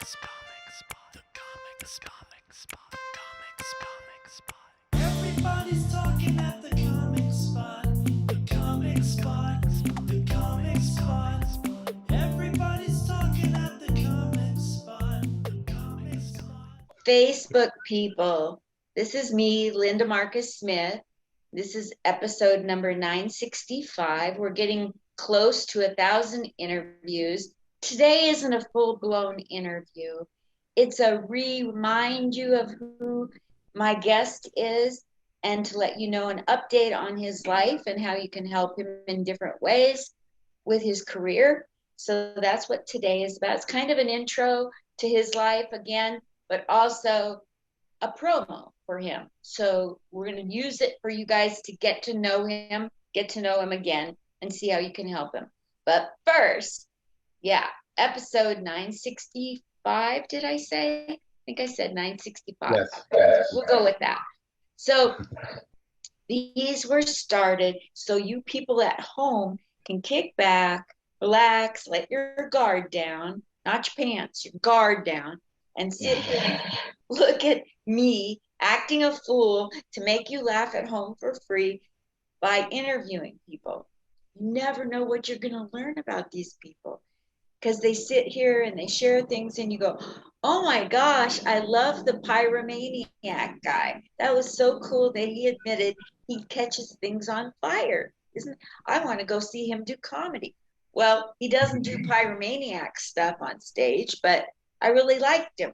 Everybody's talking at the comic spot. The comic spot. The comic spot. Everybody's talking at the comic spot. The comic spot. Facebook people, this is me, Linda Marcus Smith. This is episode number 965. We're getting close to 1,000 interviews. Today isn't a full-blown interview. It's a remind you of who my guest is and to let you know an update on his life and how you can help him in different ways with his career. So that's what today is about. It's kind of an intro to his life again, but also a promo for him. So we're going to use it for you guys to get to know him again, and see how you can help him. But first, episode 965, did I say? I think I said 965. Yes. We'll go with that. So these were started so you people at home can kick back, relax, let your guard down, not your pants, your guard down, and sit here and look at me acting a fool to make you laugh at home for free by interviewing people. You never know what you're going to learn about these people because they sit here and they share things and you go, oh my gosh, I love the pyromaniac guy. That was so cool that he admitted he catches things on fire. I want to go see him do comedy. Well, he doesn't do pyromaniac stuff on stage, but I really liked him.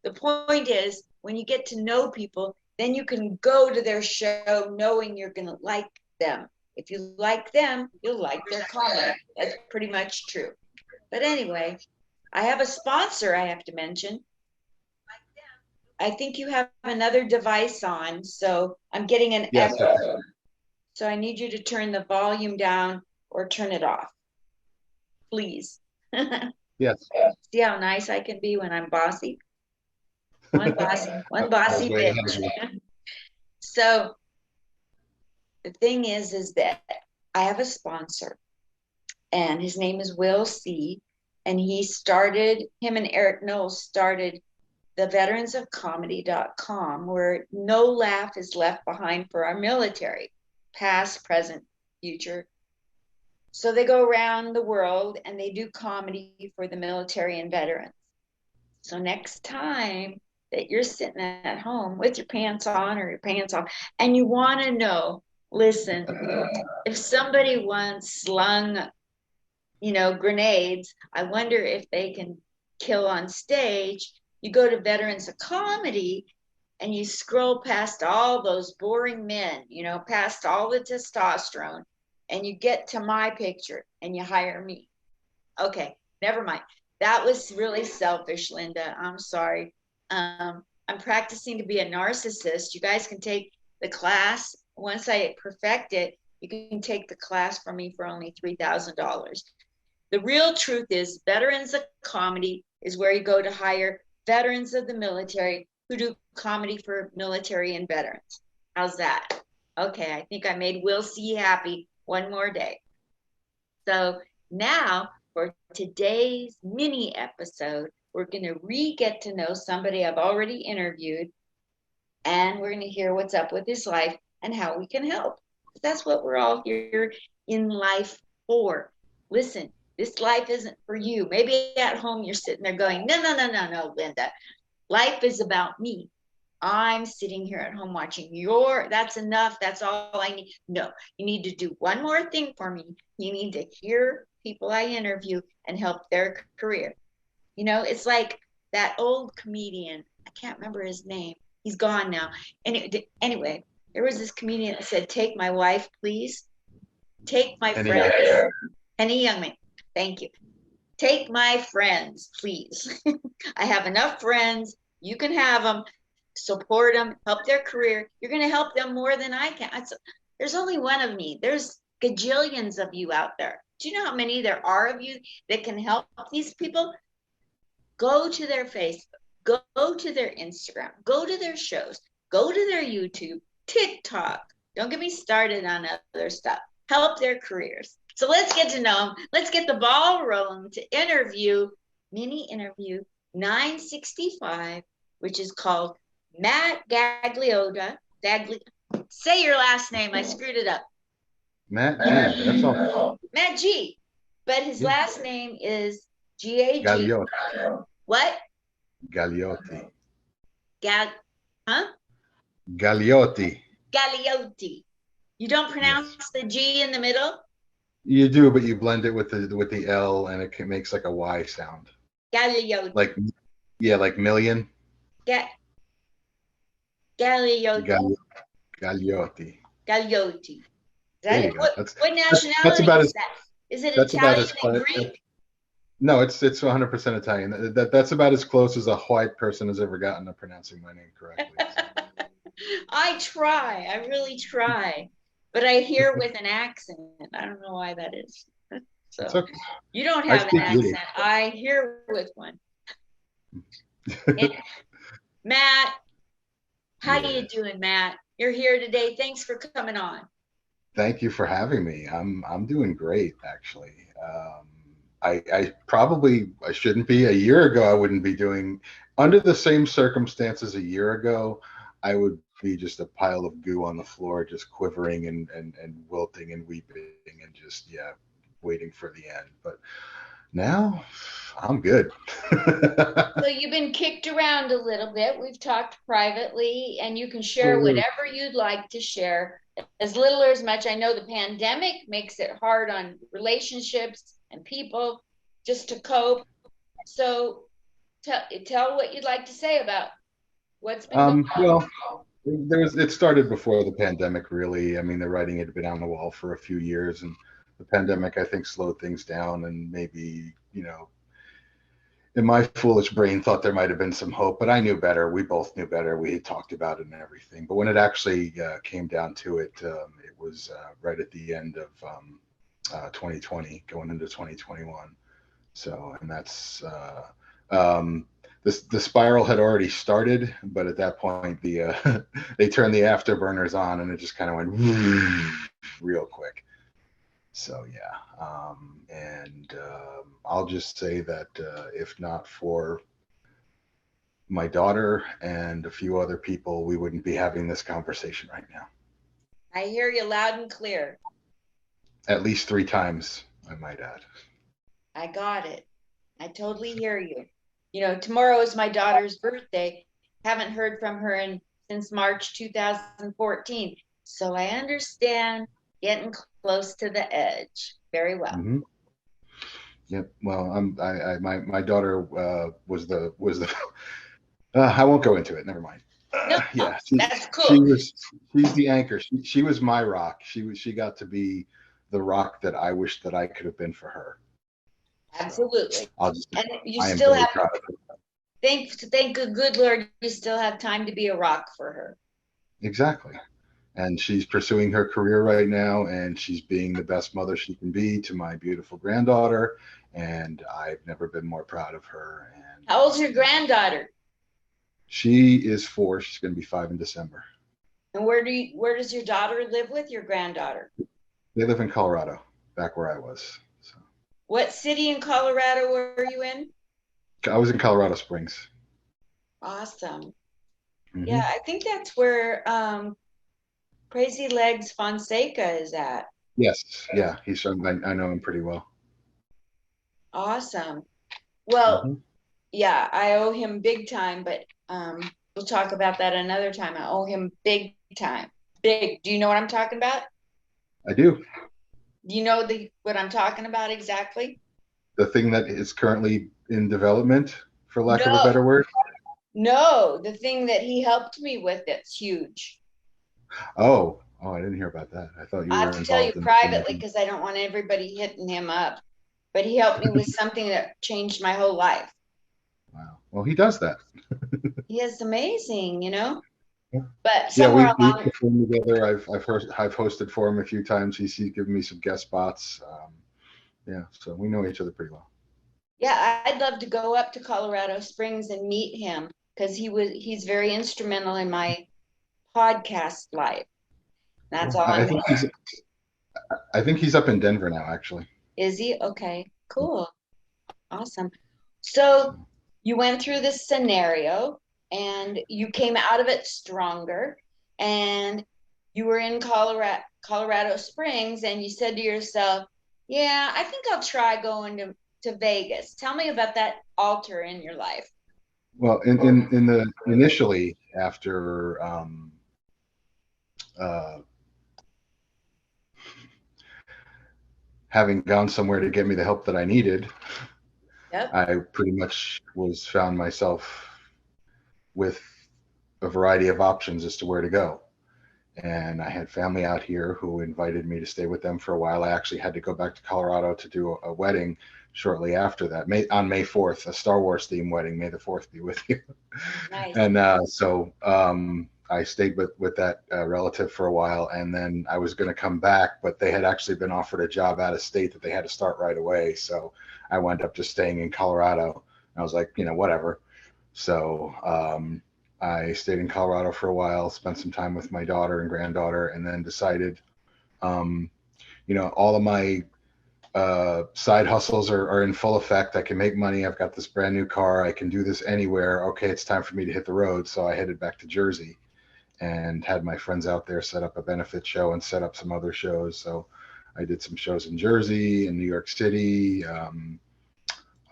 The point is, when you get to know people, then you can go to their show knowing you're going to like them. If you like them, you'll like their comedy. That's pretty much true. But anyway, I have a sponsor I have to mention. I think you have another device on, so I'm getting an echo. So I need you to turn the volume down or turn it off. Please. Yes. See how nice I can be when I'm bossy? One bossy bitch. So the thing is that I have a sponsor, and his name is Will C. And him and Eric Knowles started the veteransofcomedy.com, where no laugh is left behind for our military, past, present, future. So they go around the world and they do comedy for the military and veterans. So next time that you're sitting at home with your pants on or your pants off and you want to know, listen, if somebody once slung, grenades, I wonder if they can kill on stage. You go to Veterans of Comedy and you scroll past all those boring men, past all the testosterone, and you get to my picture and you hire me. Okay, never mind. That was really selfish, Linda. I'm sorry. I'm practicing to be a narcissist. You guys can take the class. Once I perfect it, you can take the class from me for only $3,000. The real truth is Veterans of Comedy is where you go to hire veterans of the military who do comedy for military and veterans. How's that? Okay, I think I made Will C happy one more day. So now for today's mini episode, we're going to get to know somebody I've already interviewed, and we're going to hear what's up with his life and how we can help. That's what we're all here in life for. Listen, this life isn't for you. Maybe at home you're sitting there going, no, Linda. Life is about me. I'm sitting here at home watching that's enough. That's all I need. No, you need to do one more thing for me. You need to hear people I interview and help their career. It's like that old comedian. I can't remember his name. He's gone now. Anyway, there was this comedian that said, take my wife, please. Take my friends. Penny Youngman. Thank you. Take my friends, please. I have enough friends. You can have them. Support them. Help their career. You're going to help them more than I can. There's only one of me. There's gajillions of you out there. Do you know how many there are of you that can help these people? Go to their Facebook. Go to their Instagram. Go to their shows. Go to their YouTube, TikTok. Don't get me started on other stuff. Help their careers. So let's get to know them. Let's get the ball rolling to mini interview 965, which is called Matt Gagliota. Say your last name. I screwed it up. Matt G. That's all. Matt G. But his Yeah. last name is G-A-G. Gagliotti. What? Gagliotti. Huh? Gagliotti. Gagliotti. You don't pronounce Yes. the G in the middle? You do, but you blend it with the L, and it makes like a Y sound. Gagliotti. Like, yeah, like million. Gagliotti. Gagliotti. Gagliotti. There you go. What nationality about is that? Is it that's about Italian as and close. Greek? No, it's 100% Italian. That's about as close as a white person has ever gotten to pronouncing my name correctly. I try. I really try. But I hear with an accent. I don't know why that is. So It's okay. you don't I have an speak accent. Yiddish. I hear with one. And Matt, how you doing, Matt? You're here today. Thanks for coming on. Thank you for having me. I'm doing great, actually. I shouldn't be. A year ago, I wouldn't be doing, under the same circumstances a year ago, I would be just a pile of goo on the floor, just quivering and wilting and weeping and just, yeah, waiting for the end. But now I'm good. So you've been kicked around a little bit. We've talked privately, and you can share whatever you'd like to share, as little or as much. I know the pandemic makes it hard on relationships and people just to cope. So tell what you'd like to say about what's been going on. Well, it started before the pandemic, really. I mean, the writing had been on the wall for a few years, and the pandemic, I think, slowed things down, and maybe, in my foolish brain thought there might have been some hope, but I knew better. We both knew better. We had talked about it and everything. But when it actually came down to it, it was right at the end of 2020, going into 2021. So, and that's the spiral had already started, but at that point, they turned the afterburners on, and it just kind of went real quick. So yeah, I'll just say that if not for my daughter and a few other people, we wouldn't be having this conversation right now. I hear you loud and clear. At least 3 times, I might add. I got it. I totally hear you. Tomorrow is my daughter's birthday. Haven't heard from her since March 2014. So I understand getting close to the edge very well. Mm-hmm. Yep. Well, my daughter was the I won't go into it. Never mind. No, Yeah, that's cool. She's the anchor. She was my rock. She got to be the rock that I wish that I could have been for her. Absolutely. So and you still have, thank the good Lord, you still have time to be a rock for her. Exactly. And she's pursuing her career right now, and she's being the best mother she can be to my beautiful granddaughter. And I've never been more proud of her. And how old's your granddaughter? She is 4. She's going to be 5 in December. And where does your daughter live with your granddaughter? They live in Colorado, back where I was. So. What city in Colorado were you in? I was in Colorado Springs. Awesome. Mm-hmm. Yeah, I think that's where Crazy Legs Fonseca is at. Yes, yeah, I know him pretty well. Awesome. Well, yeah, I owe him big time, but we'll talk about that another time. I owe him big time. Big. Do you know what I'm talking about? I do. Do you know what I'm talking about exactly? The thing that is currently in development, for lack of a better word? No, the thing that he helped me with that's huge. Oh, I didn't hear about that. I thought you were involved. I'll have to tell you privately because I don't want everybody hitting him up. But he helped me with something that changed my whole life. Wow. Well, he does that. He is amazing, Yeah. But somewhere we've performed together. I've hosted for him a few times. He's given me some guest spots. So we know each other pretty well. Yeah, I'd love to go up to Colorado Springs and meet him because he's very instrumental in my podcast life. That's all I think he's up in Denver now, actually. Is he? Okay, cool. Awesome. So you went through this scenario and you came out of it stronger, and you were in Colorado Springs, and you said to yourself, yeah, I think I'll try going to Vegas. Tell me about that alter in your life. Well, in the initially after uh, having gone somewhere to get me the help that I needed, Yep. I pretty much was found myself with a variety of options as to where to go. And I had family out here who invited me to stay with them for a while. I actually had to go back to Colorado to do a wedding shortly after that, on May 4th, a Star Wars themed wedding. May the 4th be with you. Nice. And so I stayed with that relative for a while, and then I was going to come back, but they had actually been offered a job out of state that they had to start right away. So I wound up just staying in Colorado. I was like, whatever. So I stayed in Colorado for a while, spent some time with my daughter and granddaughter, and then decided, um, all of my side hustles are in full effect. I can make money. I've got this brand new car. I can do this anywhere. Okay, it's time for me to hit the road. So I headed back to Jersey and had my friends out there set up a benefit show and set up some other shows. So I did some shows in Jersey, in New York City,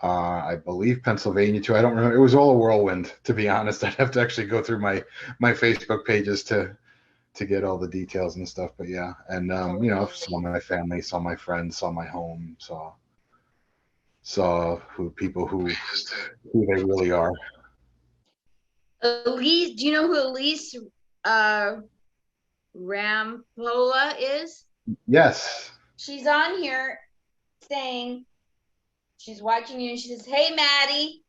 I believe Pennsylvania too. I don't remember. It was all a whirlwind, to be honest. I'd have to actually go through my Facebook pages to get all the details and stuff. But yeah, and saw my family, saw my friends, saw my home, saw who they really are. Elise, do you know who Elise uh, Rampola is? Yes. She's on here saying she's watching you, and she says, "Hey, Maddie."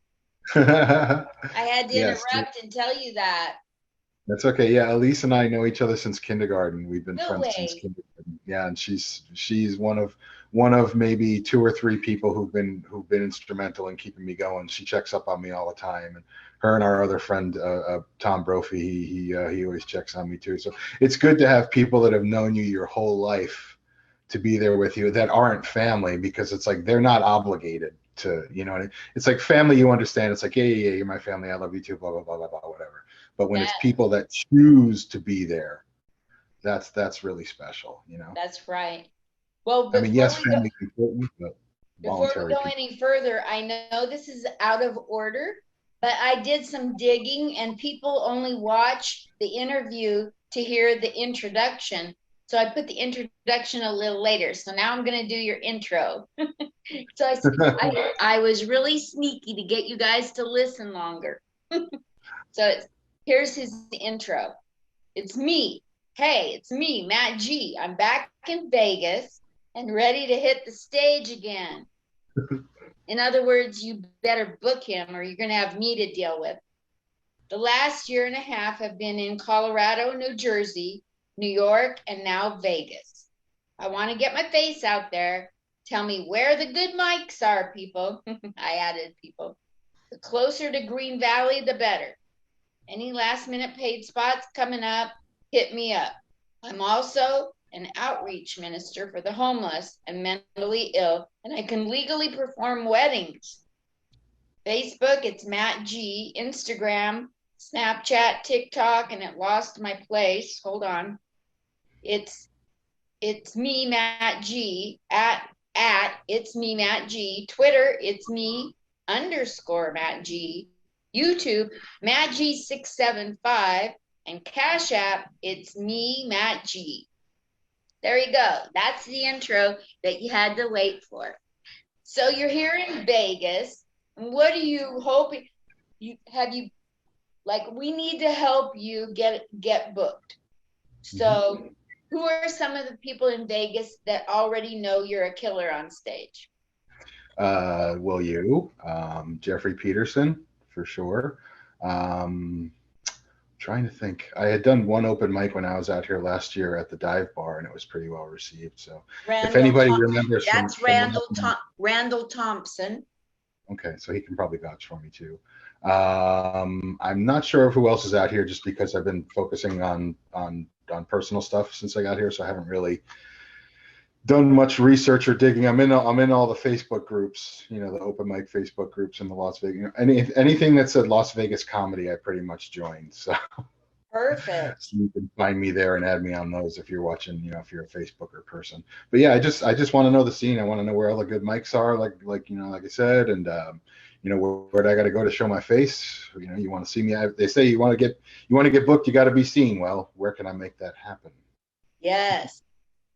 I had to Yes, interrupt and tell you that. that's okay. Yeah, Elise and I know each other since kindergarten. We've been No friends since way. kindergarten. Yeah, and she's one of maybe two or three people who've been instrumental in keeping me going. She checks up on me all the time, and her and our other friend Tom Brophy, he always checks on me too. So it's good to have people that have known you your whole life to be there with you that aren't family, because it's like they're not obligated to, it's like family, you understand. It's like, yeah, you're my family. I love you too, blah, blah, blah, blah, blah, whatever. But when it's That, people that choose to be there, that's really special. that's right. Well, I mean, yes, family is important, but before we voluntary go people. any further, I know this is out of order, but I did some digging, and people only watch the interview to hear the introduction. So I put the introduction a little later. So now I'm going to do your intro. So I was really sneaky to get you guys to listen longer. So here's his intro. It's me. Hey, it's me, Matt G. I'm back in Vegas and ready to hit the stage again. In other words, you better book him or you're going to have me to deal with. The last year and a half have been in Colorado, New Jersey, New York, and now Vegas. I want to get my face out there. Tell me where the good mics are, people. I added people. The closer to Green Valley, the better. Any last minute paid spots coming up, hit me up. I'm also an outreach minister for the homeless and mentally ill, and I can legally perform weddings. Facebook, it's Matt G. Instagram, Snapchat, TikTok, and it lost my place. Hold on. It's me, Matt G. At it's me, Matt G. Twitter, it's me _ Matt G. YouTube, Matt G675, and Cash App, it's me, Matt G. There you go. That's the intro that you had to wait for. So you're here in Vegas. What are you hoping? We need to help you get booked. So who are some of the people in Vegas that already know you're a killer on stage? Will you? Jeffrey Peterson, for sure. Trying to think. I had done one open mic when I was out here last year at the dive bar, and it was pretty well received. So if anybody remembers that's Randall Thompson. Okay, so he can probably vouch for me too. I'm not sure of who else is out here, just because I've been focusing on personal stuff since I got here, so I haven't really done much research or digging. I'm in all the Facebook groups, you know, the open mic Facebook groups in the Las Vegas. You know, anything that said Las Vegas comedy, I pretty much joined. So, Perfect. so you can find me there and add me on those if you're watching, you know, if you're a Facebooker person. But yeah, I just want to know the scene. I want to know where all the good mics are, like you know, like I said, and you know, where I got to go to show my face. You know, you want to see me. They say you want to get booked, you got to be seen. Well, where can I make that happen? Yes.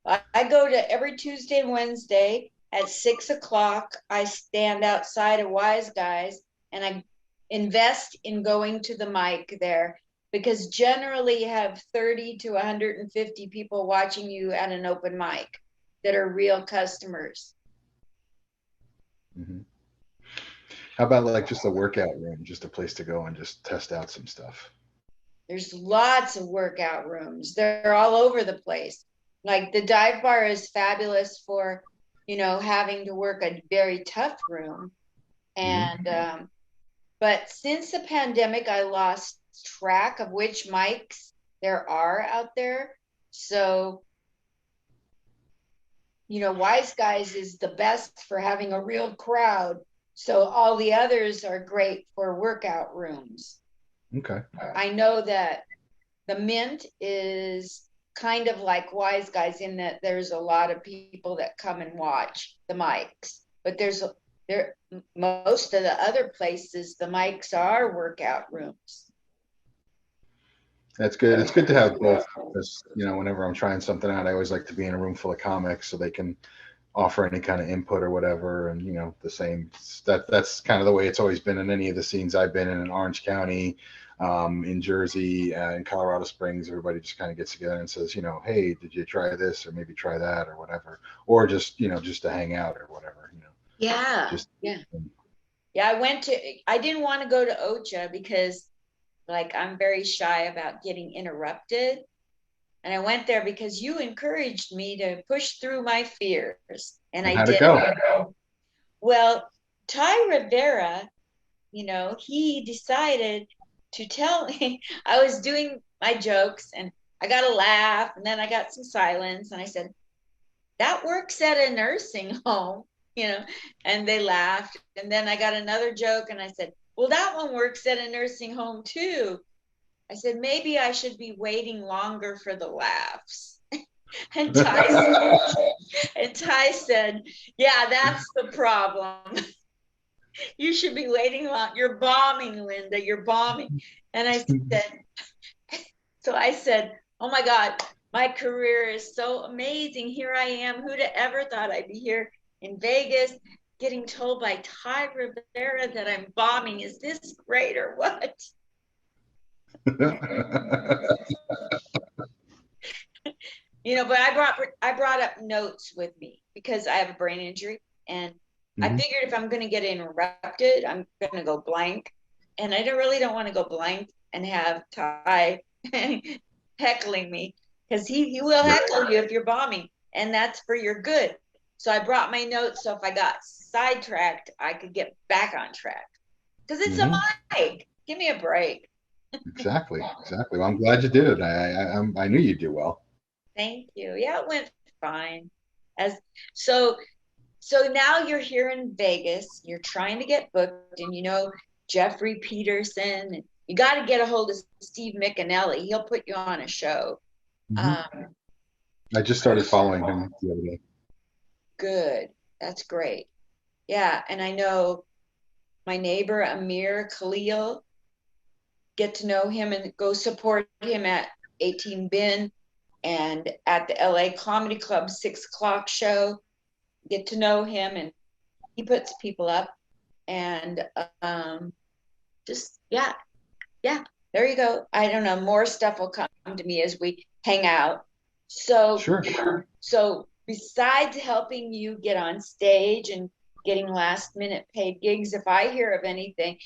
I go to every Tuesday and Wednesday at 6 o'clock. I stand outside of Wise Guys and I invest in going to the mic there because generally you have 30 to 150 people watching you at an open mic that are real customers. Hmm. How about like just a workout room, just a place to go and just test out some stuff? There's lots of workout rooms. They're all over the place. Like the dive bar is fabulous for, having to work a very tough room. Hmm. And but since the pandemic, I lost track of which mics there are out there. So, Wise Guys is the best for having a real crowd. So all the others are great for workout rooms. Okay. I know that the Mint is kind of like Wise Guys in that there's a lot of people that come and watch the mics, but there most of the other places the mics are workout rooms. That's good. It's good to have both because, you know, whenever I'm trying something out, I always like to be in a room full of comics so they can offer any kind of input or whatever. And, you know, the same that's kind of the way it's always been in any of the scenes I've been in Orange County, in Jersey, in Colorado Springs. Everybody just kind of gets together and says, you know, hey, did you try this or maybe try that or whatever, or just, you know, just to hang out or whatever, you know, Yeah, just. yeah, yeah. I didn't want to go to Ocha because like I'm very shy about getting interrupted. And I went there because you encouraged me to push through my fears. And And I how'd it did. go? Well, Ty Rivera, he decided to tell me I was doing my jokes and I got a laugh and then I got some silence. And I said, that works at a nursing home, you know, and they laughed. And then I got another joke and I said, well, that one works at a nursing home too. I said, maybe I should be waiting longer for the laughs. And Ty said, yeah, that's the problem. You should be waiting long. You're bombing, Linda. You're bombing. And I said, oh my God, my career is so amazing. Here I am. Who'd have ever thought I'd be here in Vegas getting told by Ty Rivera that I'm bombing? Is this great or what? But I brought up notes with me because I have a brain injury, and I Hmm. figured if I'm going to get interrupted, I'm going to go blank, and I don't want to go blank and have Ty heckling me because he will Yep. heckle you if you're bombing, and that's for your good. So I brought my notes so if I got sidetracked, I could get back on track because it's a Hmm. mic. Give me a break. Exactly. Exactly. Well, I'm glad you did it. I knew you'd do well. Thank you. Yeah, it went fine. As so so now you're here in Vegas, you're trying to get booked, and Jeffrey Peterson, and you got to get a hold of Steve McAnally. He'll put you on a show. Hmm. Um, I just started following him the other day. Good. That's great. Yeah, and I know my neighbor Amir Khalil, get to know him and go support him at 18 Bin and at the LA Comedy Club 6 o'clock show. Get to know him, and he puts people up. And just yeah, there you go. I don't know. More stuff will come to me as we hang out. So, Sure. so besides helping you get on stage and getting last minute paid gigs, if I hear of anything,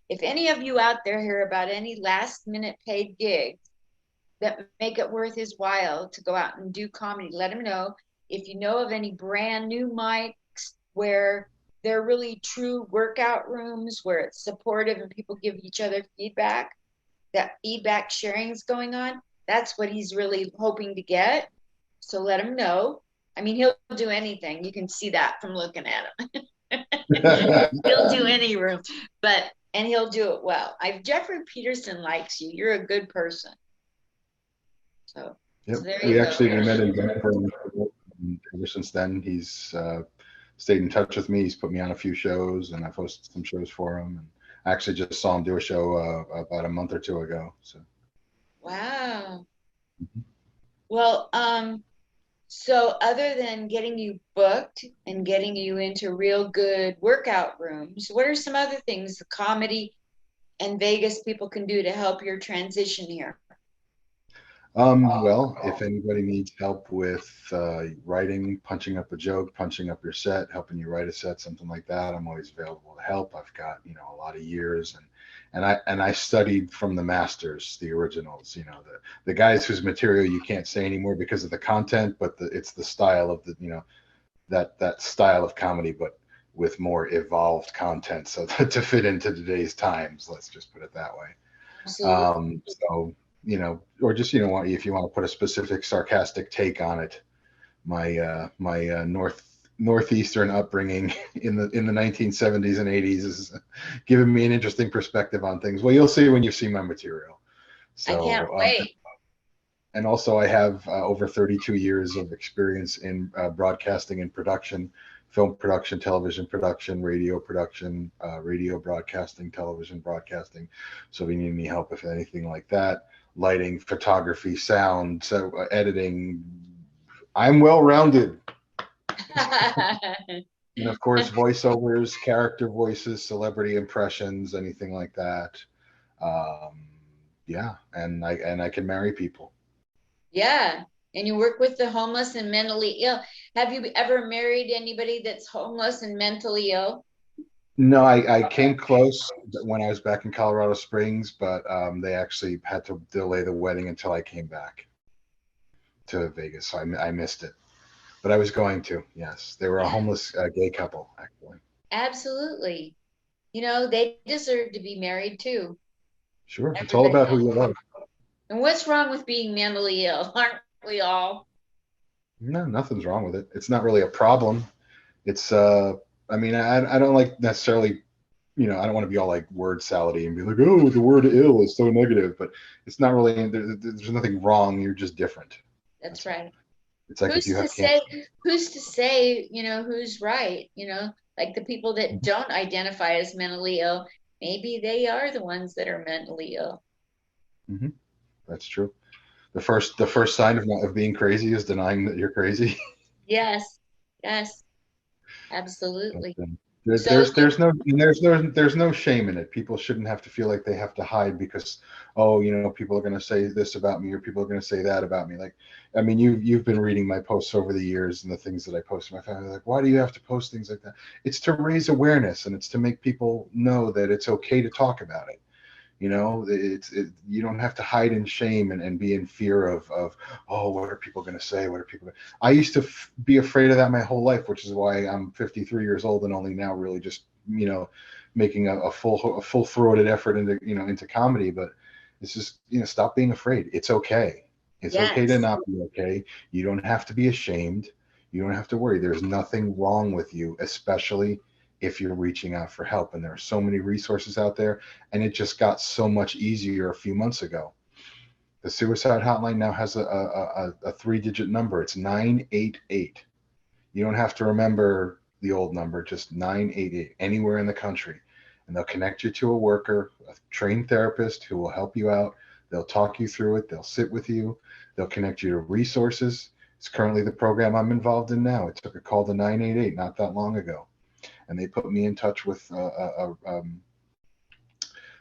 if any of you out there hear about any last minute paid gigs that make it worth his while to go out and do comedy, let him know. If you know of any brand new mics where they're really true workout rooms where it's supportive and people give each other feedback, that feedback sharing is going on. That's what he's really hoping to get. So let him know. I mean, he'll do anything. You can see that from looking at him. He'll do any room, and he'll do it well. Jeffrey Peterson likes you. You're a good person. So, Yep. so there you We go. actually we met in Denver, and ever since then he's stayed in touch with me. He's put me on a few shows, and I've hosted some shows for him. And I actually just saw him do a show about a month or two ago. So. Wow. Mhm. Well, so other than getting you booked and getting you into real good workout rooms, what are some other things the comedy and Vegas people can do to help your transition here? Well, if anybody needs help with writing, punching up a joke, punching up your set, helping you write a set, something like that, I'm always available to help. I've got, a lot of years, and I studied from the masters, the originals, the guys whose material you can't say anymore because of the content, but it's the style of that style of comedy, but with more evolved content, so to fit into today's times. Let's just put it that way. Absolutely. So, or just, if you want to put a specific sarcastic take on it, my northeastern upbringing in the 1970s and 80s is giving me an interesting perspective on things. Well, you'll see when you see my material. I can't So, wait. and also I have over 32 years of experience in broadcasting and production, film production, television production, radio broadcasting, television broadcasting. So if you need any help with anything like that, lighting, photography, sound, so editing, I'm well rounded. And of course, voiceovers, character voices, celebrity impressions, anything like that. Um, yeah, and I can marry people. Yeah. And you work with the homeless and mentally ill. Have you ever married anybody that's homeless and mentally ill? No, I came close when I was back in Colorado Springs, but they actually had to delay the wedding until I came back to Vegas. So I missed it. But I was going to, yes. They were a Yeah, homeless gay couple, actually. absolutely. They deserve to be married too. Sure. It's all Everybody about does. who you love. And what's wrong with being mentally ill? Aren't we all? No, nothing's wrong with it. It's not really a problem. It's, I mean, I don't like necessarily, I don't want to be all like word salady and be like, oh, the word ill is so negative, but it's not really, there's nothing wrong. You're just different. That's That's all. right. It's like if Who's you to have say, cancer. who's to say, who's right? Like the people that Mhm. don't identify as mentally ill, maybe they are the ones that are mentally ill. Mhm. That's true. The first sign of being crazy is denying that you're crazy. Yes, yes, But, absolutely. there, So there's no shame in it. People shouldn't have to feel like they have to hide because, oh, people are going to say this about me or people are going to say that about me. Like, I mean, you've been reading my posts over the years and the things that I post to my family. Like, why do you have to post things like that? It's to raise awareness and it's to make people know that it's okay to talk about it. You don't have to hide in shame and be in fear of, oh, what are people going to say? What are people gonna... I used to be afraid of that my whole life, which is why I'm 53 years old and only now really just, making a full throated effort into comedy. But it's just, stop being afraid. It's okay. It's okay to yes, not be okay. You don't have to be ashamed. You don't have to worry. There's nothing wrong with you, especially if you're reaching out for help. And there are so many resources out there, and it just got so much easier a few months ago. The suicide hotline now has a 3-digit number. It's 988. You don't have to remember the old number, just 988 anywhere in the country. And they'll connect you to a worker, a trained therapist who will help you out. They'll talk you through it. They'll sit with you. They'll connect you to resources. It's currently the program I'm involved in now. It took a call to 988 not that long ago, and they put me in touch with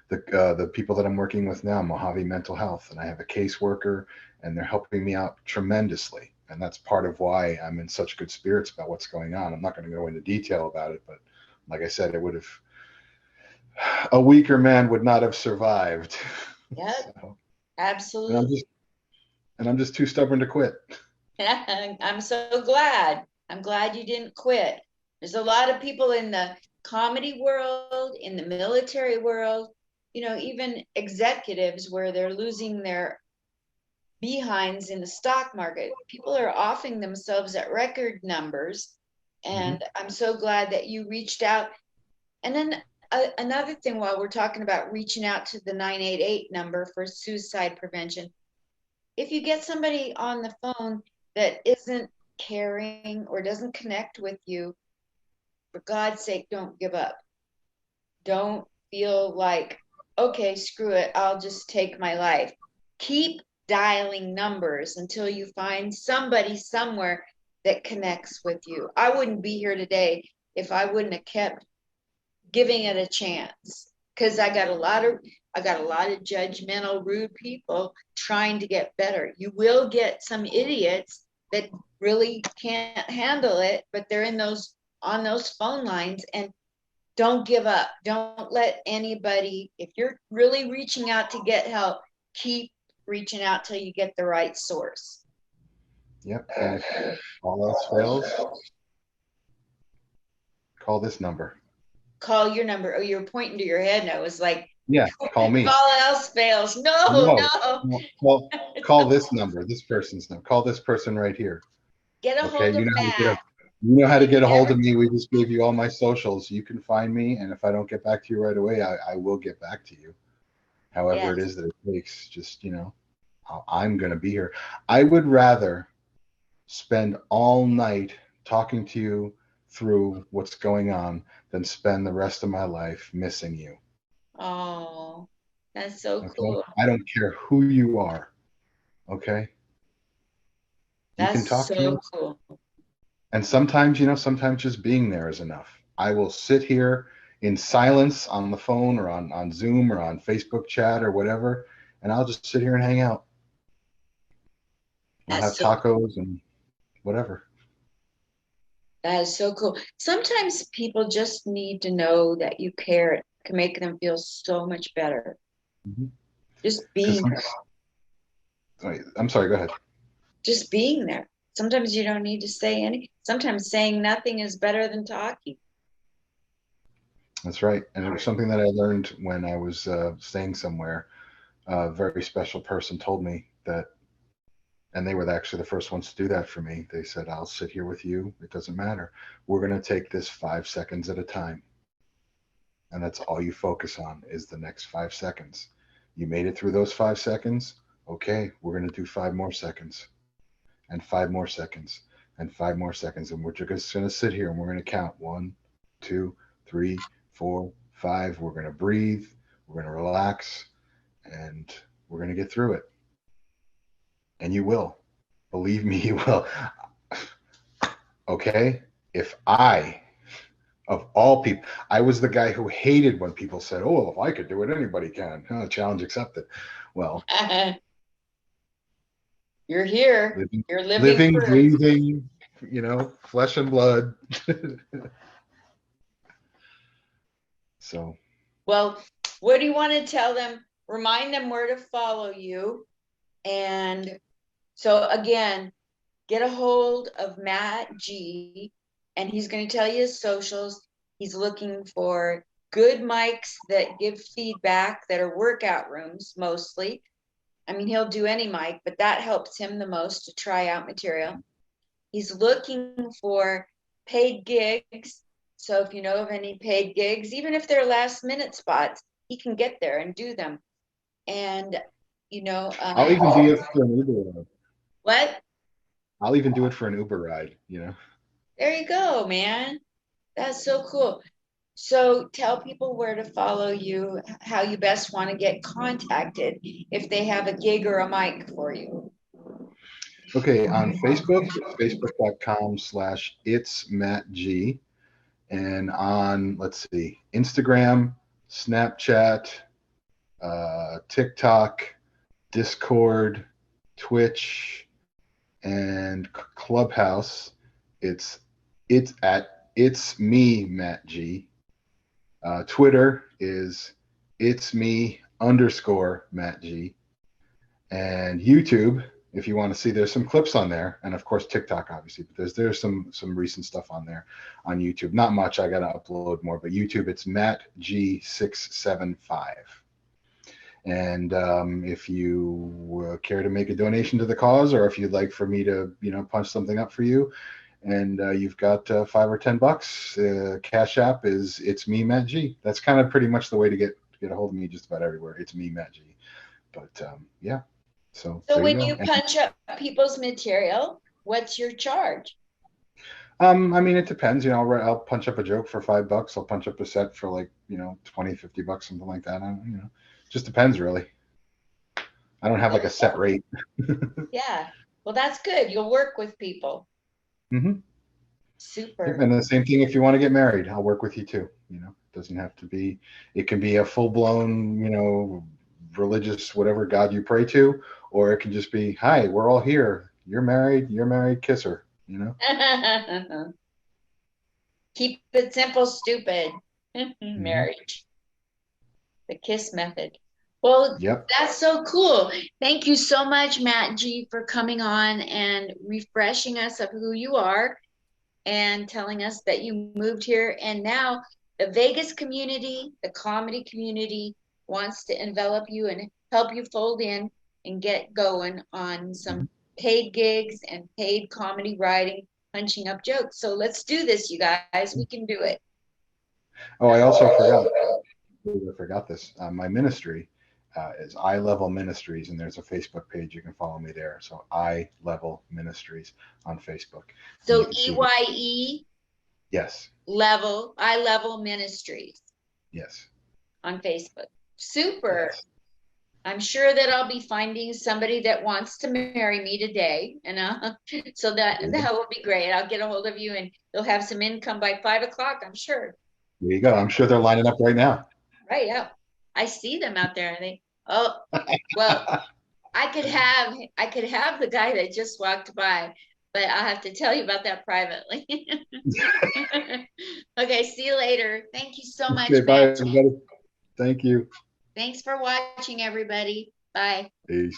the people that I'm working with now, Mojave Mental Health, and I have a caseworker, and they're helping me out tremendously. And that's part of why I'm in such good spirits about what's going on. I'm not going to go into detail about it, but like I said, it would have a weaker man would not have survived. yep, So, and I'm absolutely. just and I'm just too stubborn to quit. I'm so glad. I'm glad you didn't quit. There's a lot of people in the comedy world, in the military world, even executives where they're losing their behinds in the stock market. People are offing themselves at record numbers. And I'm so glad that you reached out. And then another thing, while we're talking about reaching out to the 988 number for suicide prevention, if you get somebody on the phone that isn't caring or doesn't connect with you, for God's sake, don't give up. Don't feel like, okay, screw it, I'll just take my life. Keep dialing numbers until you find somebody somewhere that connects with you. I wouldn't be here today if I wouldn't have kept giving it a chance, because I got a lot of judgmental, rude people trying to get better. You will get some idiots that really can't handle it, but they're on those phone lines. And don't give up. Don't let anybody, if you're really reaching out to get help, keep reaching out till you get the right source. Yep. And if all else fails, call this number. Call your number. Oh, you were pointing to your head, and I was like, yeah, call me. If all else fails. No. Well, call this number, this person's number. Call this person right here. Get a hold of Matt. You know how to get a hold of me. We just gave you all my socials. You can find me, and if I don't get back to you right away, I will get back to you. However it is that it takes, just, I'm going to be here. I would rather spend all night talking to you through what's going on than spend the rest of my life missing you. Oh, that's so cool. I don't care who you are. Okay? You can talk to me. Cool. And sometimes, sometimes just being there is enough. I will sit here in silence on the phone or on Zoom or on Facebook chat or whatever, and I'll just sit here and hang out. We'll have tacos and whatever. That is so cool. Sometimes people just need to know that you care. It can make them feel so much better. Mm-hmm. Just being there. I'm sorry, go ahead. Just being there. Sometimes you don't need to say anything. Sometimes saying nothing is better than talking. That's right. And it was something that I learned when I was staying somewhere. A very special person told me that, and they were actually the first ones to do that for me. They said, I'll sit here with you. It doesn't matter. We're going to take this 5 seconds at a time. And that's all you focus on is the next 5 seconds. You made it through those 5 seconds. Okay, we're going to do 5 more seconds. And 5 more seconds. And 5 more seconds. And we're just going to sit here and we're going to count 1, 2, 3, 4, 5. We're going to breathe. We're going to relax. And we're going to get through it. And you will. Believe me, you will. Okay? If of all people, I was the guy who hated when people said, oh, well, if I could do it, anybody can. Challenge accepted. Well, you're here. You're living breathing, flesh and blood. So. Well, what do you want to tell them? Remind them where to follow you. And so again, get a hold of Matt G, and he's going to tell you his socials. He's looking for good mics that give feedback, that are workout rooms mostly. I mean, he'll do any mic, but that helps him the most to try out material. He's looking for paid gigs. So if you know of any paid gigs, even if they're last minute spots, he can get there and do them. And, I'll even do it for an Uber ride. What? I'll even do it for an Uber ride, There you go, man. That's so cool. So tell people where to follow you, how you best want to get contacted if they have a gig or a mic for you. Okay, on Facebook, facebook.com/itsmattg. And on, Instagram, Snapchat, TikTok, Discord, Twitch, and Clubhouse, it's at It's Me Matt G. Twitter is It's Me _Matt G. And YouTube, if you want to see, there's some clips on there, and of course TikTok, obviously, but there's some recent stuff on there on YouTube. Not much. I gotta upload more, but YouTube, it's Matt G675. And if you care to make a donation to the cause, or if you'd like for me to, punch something up for you, and you've got $5 or $10, Cash App is It's Me Matt G. That's kind of pretty much the way to get a hold of me just about everywhere. It's Me Matt G. But yeah, so So there you when go. you punch up people's material, what's your charge? I mean, it depends. I'll punch up a joke for $5. I'll punch up a set for like, 20, $50, something like that. Just depends really. I don't have like a set rate. Yeah. Well, that's good. You'll work with people. Mm-hmm. Super. And the same thing if you want to get married, I'll work with you too. It doesn't have to be, it can be a full blown, religious, whatever God you pray to, or it can just be, hi, we're all here. You're married, kiss her. Keep it simple, stupid. Mm-hmm. Marriage. The kiss method. Well, Yep. that's so cool. Thank you so much, Matt G, for coming on and refreshing us of who you are and telling us that you moved here. And now the Vegas community, the comedy community wants to envelop you and help you fold in and get going on some paid gigs and paid comedy writing, punching up jokes. So let's do this, you guys. We can do it. Oh, I forgot this. My ministry is Eye Level Ministries, and there's a Facebook page. You can follow me there. So Eye Level Ministries on Facebook. So EYE Yes. level, Eye Level Ministries Yes. on Facebook. Super. Yes. I'm sure that I'll be finding somebody that wants to marry me today, and so that will be great. I'll get a hold of you, and you'll have some income by 5 o'clock. I'm sure. There you go. I'm sure they're lining up right now. Right. Yeah. I see them out there, and oh, well, I could have the guy that just walked by, but I'll have to tell you about that privately. Okay. See you later. Thank you so much, Okay, bye, Matt. everybody. Thank you. Thanks for watching, everybody. Bye. Peace.